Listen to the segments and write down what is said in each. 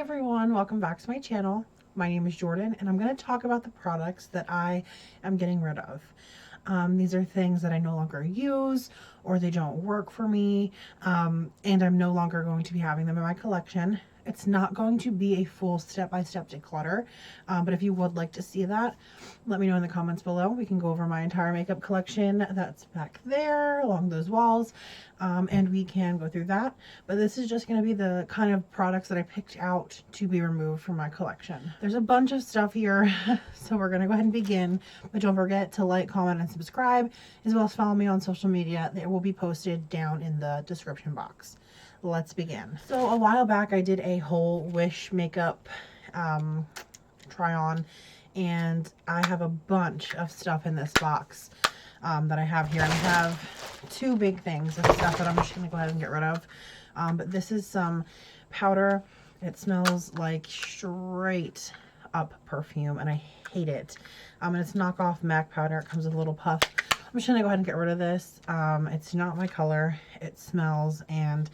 everyone, welcome back to my channel. My name is Jordan and I'm going to talk about the products that I am getting rid of. These are things that I no longer use or they don't work for me, and I'm no longer going to be having them in my collection. It's not going to be a full step-by-step declutter, but if you would like to see that, let me know in the comments below. We can go over my entire makeup collection that's back there along those walls, and we can go through that. But this is just going to be the kind of products that I picked out to be removed from my collection. There's a bunch of stuff here, so we're going to go ahead and begin. But don't forget to like, comment, and subscribe, as well as follow me on social media. They will be posted down in the description box. Let's begin. So a while back I did a whole Wish makeup try on, and I have a bunch of stuff in this box that I have here. And I have two big things of stuff that I'm just going to go ahead and get rid of. But this is some powder. It smells like straight up perfume and I hate it. And it's knockoff MAC powder. It comes with a little puff. I'm just going to go ahead and get rid of this. It's not my color. It smells, and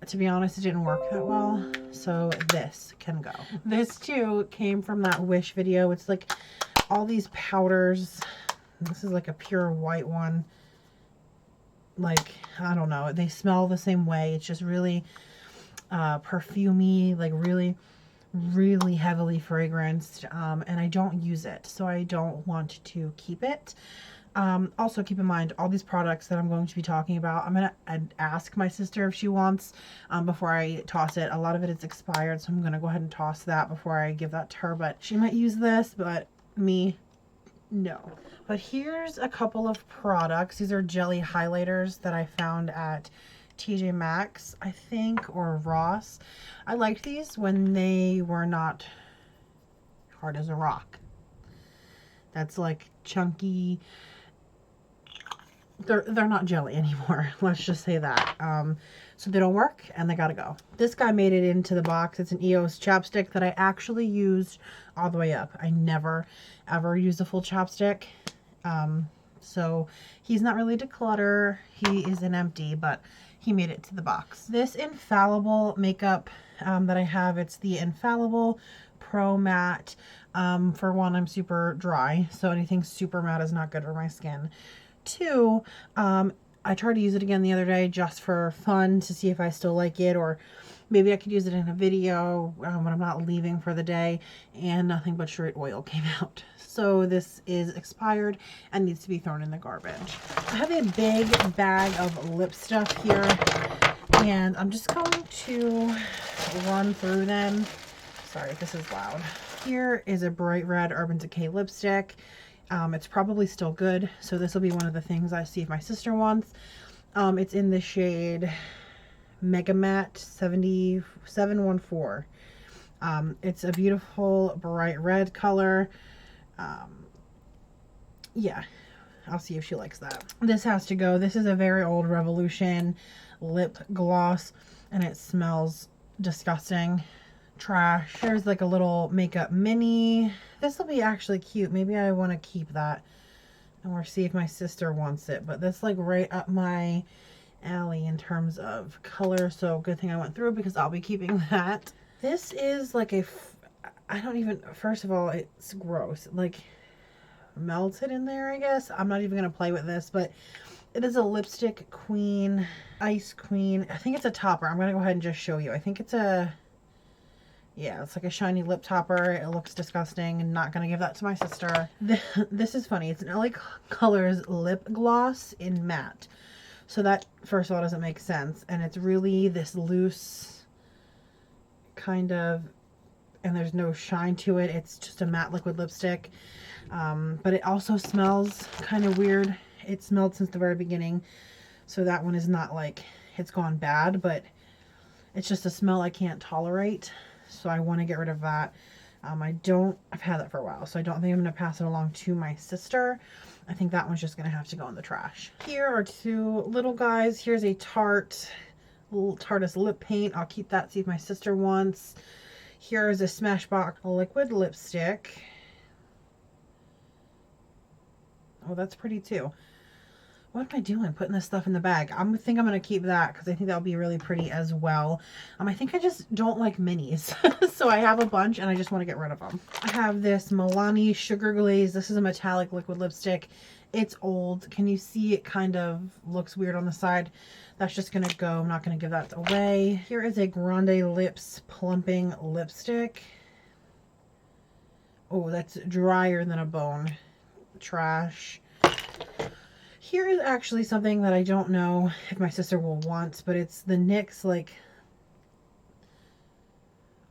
to be honest, it didn't work that well, so this can go. This too came from that Wish video. It's like all these powders. This is like a pure white one. Like, I don't know, they smell the same way. It's just really perfumey, like really heavily fragranced, and I don't use it, so I don't want to keep it. Also keep in mind, all these products that I'm going to be talking about, I'm going to ask my sister if she wants before I toss it. A lot of it is expired, so I'm going to go ahead and toss that before I give that to her. But she might use this, but me, no. But here's a couple of products. These are jelly highlighters that I found at TJ Maxx, I think, or Ross. I liked these when they were not hard as a rock. That's like chunky. They're not jelly anymore. Let's just say that. So they don't work and they gotta go. This guy made it into the box. It's an EOS chapstick that I actually used all the way up. I never ever use a full chapstick. So he's not really declutter. He is an empty, but he made it to the box. This Infallible makeup that I have, it's the Infallible Pro Matte. For one, I'm super dry, so anything super matte is not good for my skin. Two, I tried to use it again the other day just for fun to see if I still like it, or maybe I could use it in a video when I'm not leaving for the day, and nothing but straight oil came out. So this is expired and needs to be thrown in the garbage. I have a big bag of lip stuff here, and I'm just going to run through them. Sorry if this is loud. Here is a bright red Urban Decay lipstick. It's probably still good, so this will be one of the things I see if my sister wants. It's in the shade Mega Matte 7714. It's a beautiful bright red color. Yeah, I'll see if she likes that. This has to go. This is a very old Revolution lip gloss, and it smells disgusting. Trash. There's like a little makeup mini. This will be actually cute. Maybe I want to keep that, and we'll see if my sister wants it. But that's like right up my alley in terms of color, so good thing I went through because I'll be keeping that. This is like a, I don't even, first of all, it's gross. Like melted in there, I guess. I'm not even gonna play with this, but it is a lipstick queen, ice queen. I think it's a topper. I'm gonna go ahead and just show you. I think it's a, yeah, it's like a shiny lip topper. It looks disgusting. I'm not going to give that to my sister. This is funny. It's an LA Colors lip gloss in matte. So that, first of all, doesn't make sense. And it's really this loose kind of, and there's no shine to it. It's just a matte liquid lipstick. But it also smells kind of weird. It smelled since the very beginning. So that one is not like it's gone bad, but it's just a smell I can't tolerate. So I want to get rid of that. I've had that for a while, so I don't think I'm going to pass it along to my sister. I think that one's just going to have to go in the trash. Here are two little guys. Here's a Tarte, little Tarte's lip paint. I'll keep that, see if my sister wants. Here is a Smashbox liquid lipstick. Oh, that's pretty too. What am I doing? Putting this stuff in the bag. I think I'm going to keep that because I think that'll be really pretty as well. I think I just don't like minis. So I have a bunch and I just want to get rid of them. I have this Milani Sugar Glaze. This is a metallic liquid lipstick. It's old. Can you see it kind of looks weird on the side? That's just going to go. I'm not going to give that away. Here is a Grande Lips Plumping Lipstick. Oh, that's drier than a bone. Trash. Here is actually something that I don't know if my sister will want, but it's the NYX, like,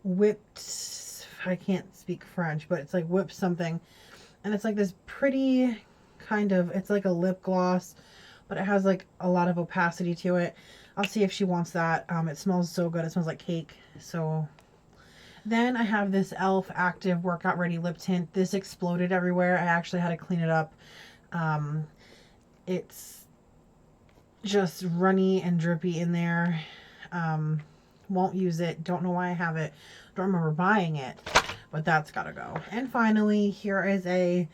whipped, I can't speak French, but it's like whipped something. And it's like this pretty kind of, it's like a lip gloss, but it has like a lot of opacity to it. I'll see if she wants that. It smells so good. It smells like cake. So then I have this e.l.f. Active Workout Ready Lip Tint. This exploded everywhere. I actually had to clean it up. It's just runny and drippy in there. Won't use it. Don't know why I have it. Don't remember buying it, but that's gotta go. And finally, here is a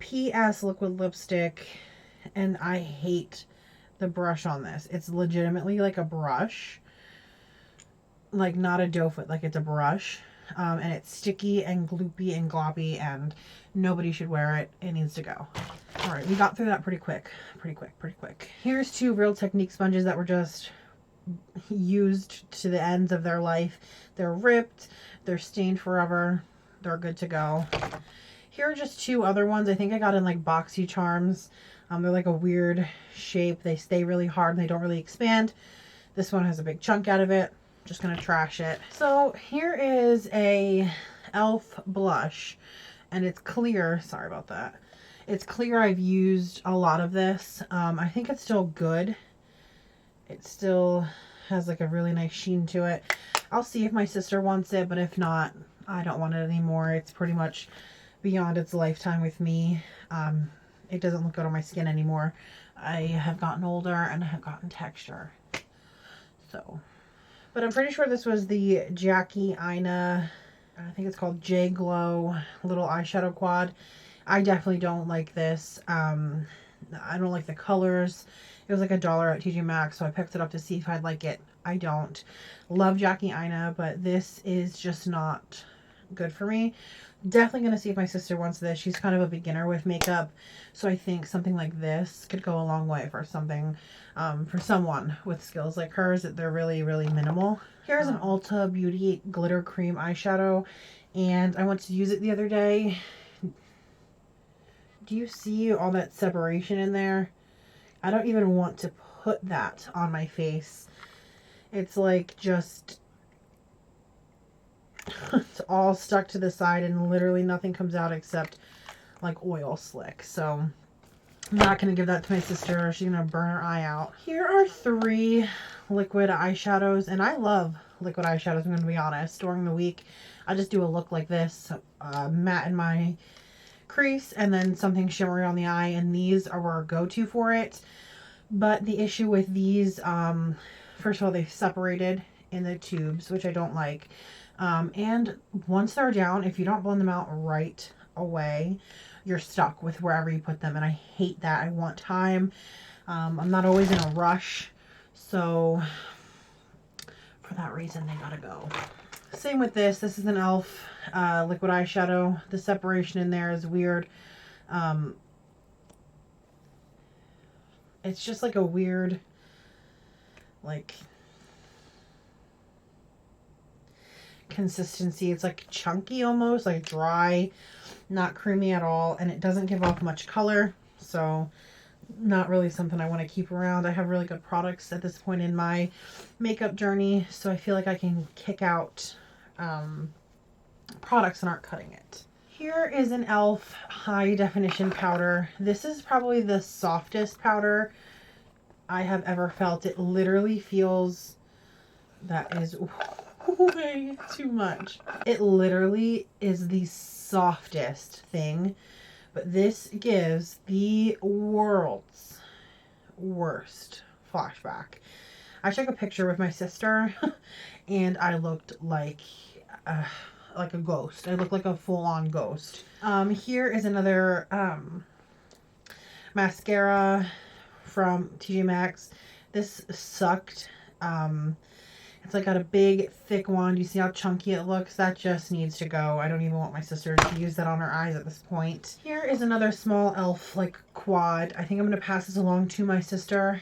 PS liquid lipstick, and I hate the brush on this. It's legitimately like a brush, like not a doe foot, like it's a brush. And it's sticky and gloopy and gloppy, and nobody should wear it. It needs to go. All right, we got through that pretty quick. Here's 2 Real Technique sponges that were just used to the ends of their life. They're ripped, they're stained forever, they're good to go. Here are just 2 other ones. I think I got in like Boxy Charms. They're like a weird shape. They stay really hard and they don't really expand. This one has a big chunk out of it. Just gonna trash it. So here is a e.l.f. blush, and it's clear. Sorry about that. It's clear. I've used a lot of this. I think it's still good. It still has like a really nice sheen to it. I'll see if my sister wants it, but if not, I don't want it anymore. It's pretty much beyond its lifetime with me. It doesn't look good on my skin anymore. I have gotten older and I have gotten texture. So, but I'm pretty sure this was the Jackie Aina, I think it's called J Glow little eyeshadow quad. I definitely don't like this. I don't like the colors. It was like $1 at TJ Maxx, so I picked it up to see if I'd like it. I don't. Love Jackie Aina, but this is just not good for me. Definitely going to see if my sister wants this. She's kind of a beginner with makeup, so I think something like this could go a long way for something, for someone with skills like hers. They're really, really minimal. Here's an Ulta Beauty Glitter Cream eyeshadow, and I went to use it the other day. Do you see all that separation in there? I don't even want to put that on my face. It's like just, it's all stuck to the side and literally nothing comes out except like oil slick. So I'm not going to give that to my sister. She's going to burn her eye out. Here are 3 liquid eyeshadows, and I love liquid eyeshadows, I'm going to be honest. During the week, I just do a look like this, matte in my crease and then something shimmery on the eye, and these are our go-to for it. But the issue with these, first of all, they've separated in the tubes, which I don't like. And once they're down, if you don't blend them out right away, you're stuck with wherever you put them, and I hate that. I want time. I'm not always in a rush, so for that reason, they gotta go. Same with this. This is an e.l.f. Liquid eyeshadow. The separation in there is weird. It's just like a weird, like, consistency. It's like chunky almost, like dry, not creamy at all, and it doesn't give off much color, so not really something I want to keep around. I have really good products at this point in my makeup journey, so I feel like I can kick out products that aren't cutting it. Here is an e.l.f. high definition powder. This is probably the softest powder I have ever felt. It literally feels, that is way too much. It literally is the softest thing, but this gives the world's worst flashback. I took a picture with my sister and I looked like a ghost. I looked like a full-on ghost. Here is another mascara from TJ Maxx. This sucked. It's like got a big thick wand. You see how chunky it looks? That just needs to go. I don't even want my sister to use that on her eyes at this point. Here is another small e.l.f. like quad. I think I'm going to pass this along to my sister.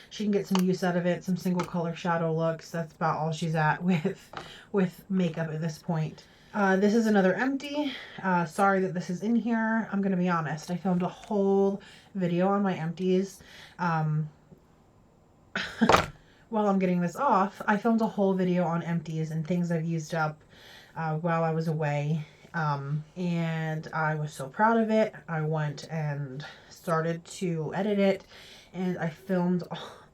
She can get some use out of it, some single color shadow looks. That's about all she's at with makeup at this point. This is another empty. Sorry that this is in here. I'm going to be honest. I filmed a whole video on my empties. While I'm getting this off, I filmed a whole video on empties and things I've used up while I was away. And I was so proud of it. I went and started to edit it, and I filmed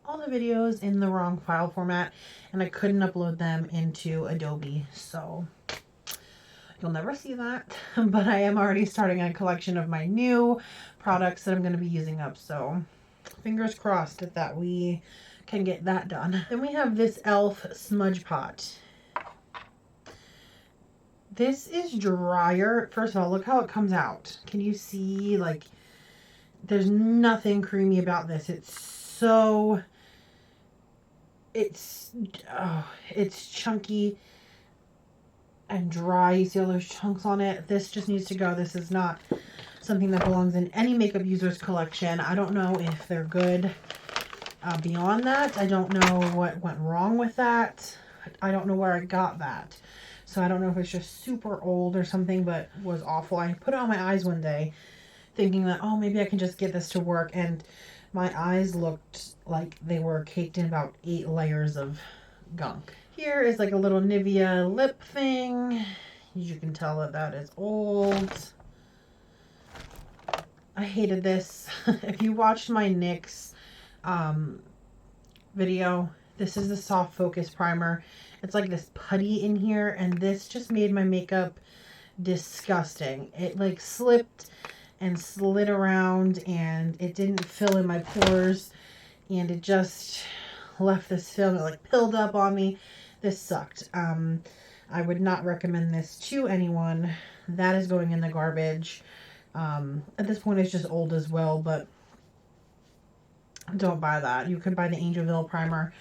all the videos in the wrong file format, and I couldn't upload them into Adobe. So you'll never see that, but I am already starting a collection of my new products that I'm going to be using up. So fingers crossed that we can get that done. Then we have this e.l.f. smudge pot. This is drier. First of all, look how it comes out. Can you see, like, there's nothing creamy about this. It's chunky and dry. You see all those chunks on it. This just needs to go. This is not something that belongs in any makeup user's collection. I don't know if they're good. Beyond that, I don't know what went wrong with that. I don't know where I got that. So I don't know if it's just super old or something, but was awful. I put it on my eyes one day thinking that, oh, maybe I can just get this to work. And my eyes looked like they were caked in about 8 layers of gunk. Here is like a little Nivea lip thing. You can tell that is old. I hated this. If you watched my NYX video, this is the soft focus primer. It's like this putty in here, and this just made my makeup disgusting. It like slipped and slid around, and it didn't fill in my pores, and it just left this film. It like pilled up on me. This sucked. I would not recommend this to anyone. That is going in the garbage. At this point it's just old as well, but don't buy that. You can buy the Angelville primer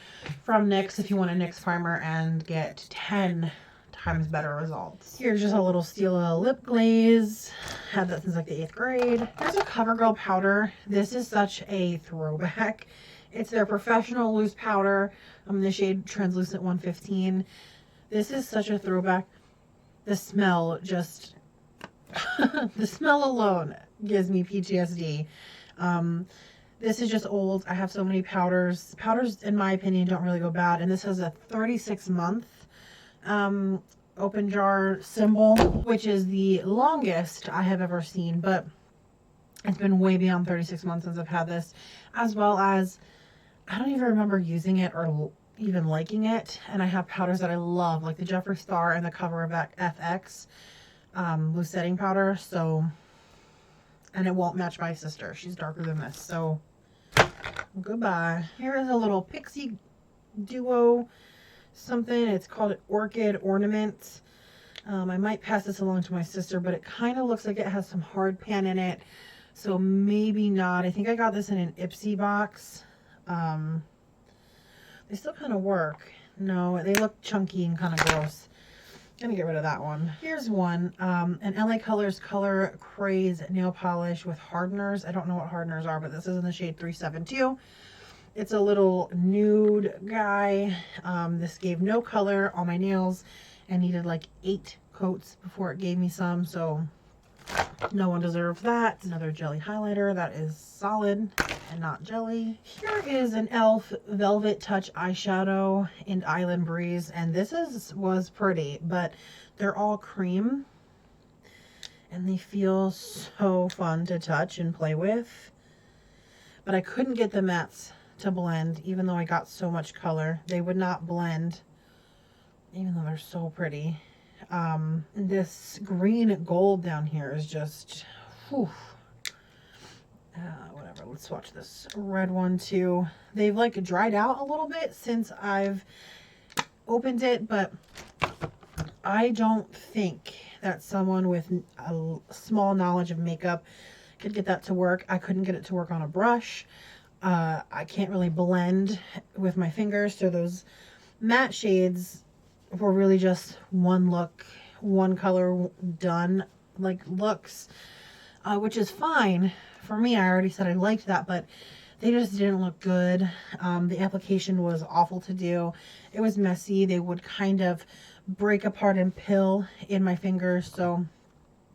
from NYX if you want a NYX primer and get 10 times better results. Here's just a little Stila lip glaze. Had that since like the 8th grade. Here's a CoverGirl powder. This is such a throwback. It's their professional loose powder. I'm in the shade Translucent 115. This is such a throwback. The smell just the smell alone gives me PTSD. This is just old. I have so many powders. Powders, in my opinion, don't really go bad. And this has a 36-month open jar symbol, which is the longest I have ever seen. But it's been way beyond 36 months since I've had this. As well as, I don't even remember using it or even liking it. And I have powders that I love, like the Jeffree Star and the Cover FX loose setting powder. So, and it won't match my sister. She's darker than this. So goodbye. Here is a little Pixie Duo something. It's called Orchid Ornament. I might pass this along to my sister, but it kind of looks like it has some hard pan in it. So maybe not. I think I got this in an Ipsy box. They still kind of work. No, they look chunky and kind of gross. Gonna get rid of that one. Here's one, an LA Colors Color Craze nail polish with hardeners. I don't know what hardeners are, but this is in the shade 372. It's a little nude guy. This gave no color on my nails and needed like 8 coats before it gave me some, so no one deserves that. Another jelly highlighter that is solid and not jelly. Here is an e.l.f. Velvet Touch eyeshadow in Island Breeze, and this was pretty, but they're all cream and they feel so fun to touch and play with. But I couldn't get the mattes to blend, even though I got so much color. They would not blend, even though they're so pretty. This green gold down here is just, whew. Whatever, let's swatch this red one too. They've like dried out a little bit since I've opened it, but I don't think that someone with a small knowledge of makeup could get that to work. I couldn't get it to work on a brush. I can't really blend with my fingers, so those matte shades were really just one look, one color done like looks, which is fine for me. I already said I liked that, but they just didn't look good. The application was awful to do. It was messy. They would kind of break apart and pill in my fingers, so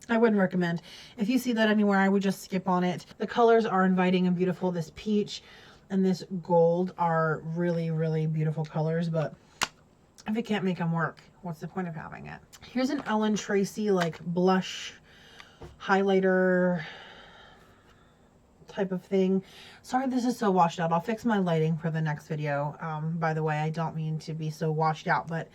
I wouldn't recommend. If you see that anywhere, I would just skip on it. The colors are inviting and beautiful. This peach and this gold are really, really beautiful colors, but if it can't make them work, what's the point of having it? Here's an Ellen Tracy like blush highlighter type of thing. Sorry this is so washed out. I'll fix my lighting for the next video. By the way, I don't mean to be so washed out, but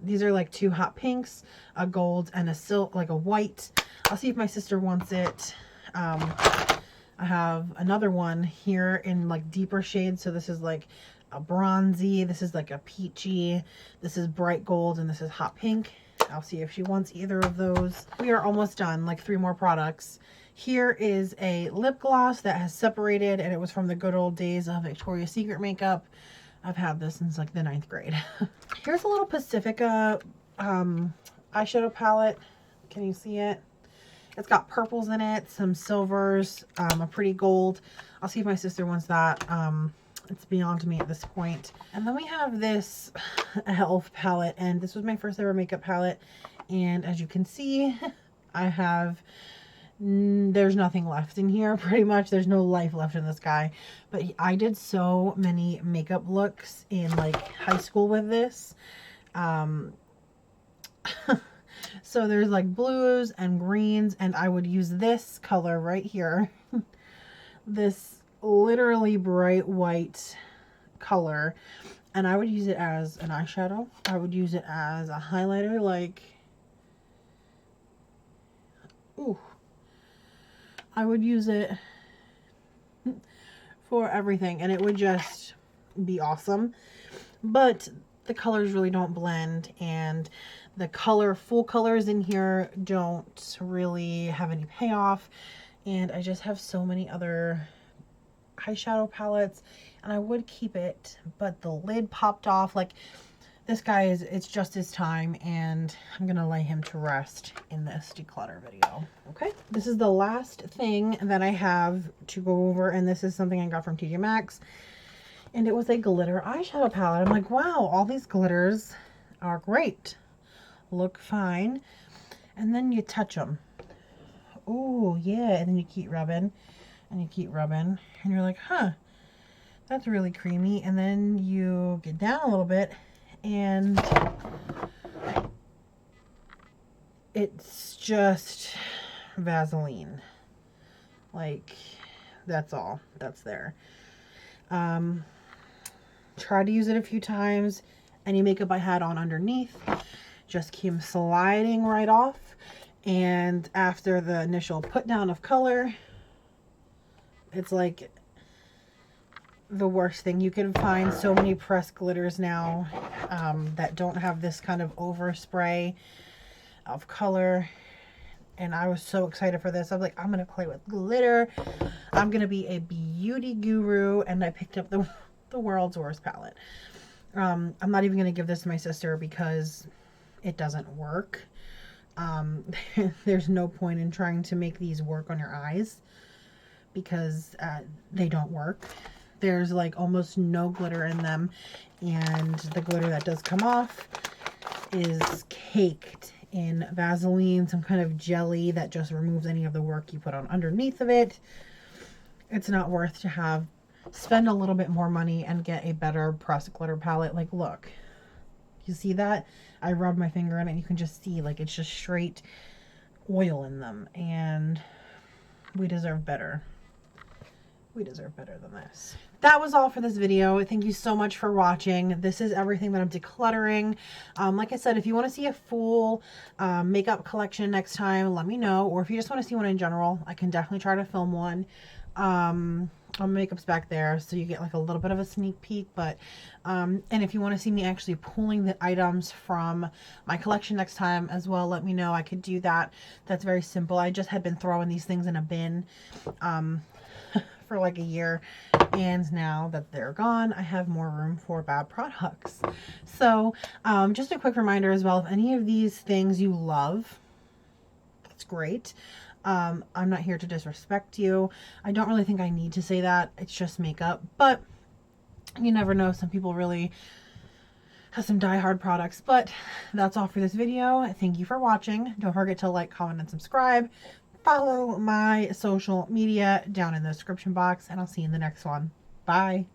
these are like two hot pinks, a gold and a silk, like a white. I'll see if my sister wants it. I have another one here in like deeper shades. So this is like a bronzy, this is like a peachy, this is bright gold, and this is hot pink. I'll see if she wants either of those. We are almost done, like 3 more products. Here is a lip gloss that has separated, and it was from the good old days of Victoria's Secret makeup. I've had this since like the 9th grade. Here's a little Pacifica eyeshadow palette. Can you see it? It's got purples in it, some silvers, a pretty gold. I'll see if my sister wants that. It's beyond me at this point. And then we have this e.l.f. palette, and this was my first ever makeup palette. And as you can see, I have, there's nothing left in here pretty much. There's no life left in this guy. But I did so many makeup looks in like high school with this. So there's like blues and greens, and I would use this color right here. This literally bright white color, and I would use it as an eyeshadow. I would use it as a highlighter, like, ooh, I would use it for everything, and it would just be awesome. But the colors really don't blend, and the full colors in here don't really have any payoff, and I just have so many other eyeshadow palettes, and I would keep it, but the lid popped off. Like, this guy is, it's just his time, and I'm gonna lay him to rest in this declutter video. Okay, this is the last thing that I have to go over, and this is something I got from TJ Maxx, and it was a glitter eyeshadow palette. I'm like, wow, all these glitters are great, look fine, and then you touch them. Oh yeah, and then you keep rubbing and you keep rubbing, and you're like, huh, that's really creamy. And then you get down a little bit, and it's just Vaseline. Like, that's all that's there. Tried to use it a few times. Any makeup I had on underneath just came sliding right off, and after the initial put down of color, it's like the worst thing. You can find so many pressed glitters now that don't have this kind of overspray of color, and I was so excited for this. I was like, I'm gonna play with glitter, I'm gonna be a beauty guru, and I picked up the world's worst palette. I'm not even gonna give this to my sister because it doesn't work. There's no point in trying to make these work on your eyes, because they don't work. There's like almost no glitter in them, and the glitter that does come off is caked in Vaseline, some kind of jelly that just removes any of the work you put on underneath of it. It's not worth to spend a little bit more money and get a better pressed glitter palette. Like, look, you see that? I rubbed my finger in it, and you can just see, like, it's just straight oil in them, and we deserve better. We deserve better than this. That was all for this video. Thank you so much for watching. This is everything that I'm decluttering. Like I said, if you want to see a full makeup collection next time, let me know. Or if you just want to see one in general, I can definitely try to film one. My makeup's back there, so you get like a little bit of a sneak peek. But and if you want to see me actually pulling the items from my collection next time as well, let me know. I could do that. That's very simple. I just had been throwing these things in a bin for like a year, And now that they're gone, I have more room for bad products. So just a quick reminder as well, if any of these things you love, that's great. I'm not here to disrespect you. I don't really think I need to say that. It's just makeup, but you never know. Some people really have some die-hard products, but that's all for this video. Thank you for watching. Don't forget to like, comment, and subscribe. Follow my social media down in the description box, and I'll see you in the next one. Bye.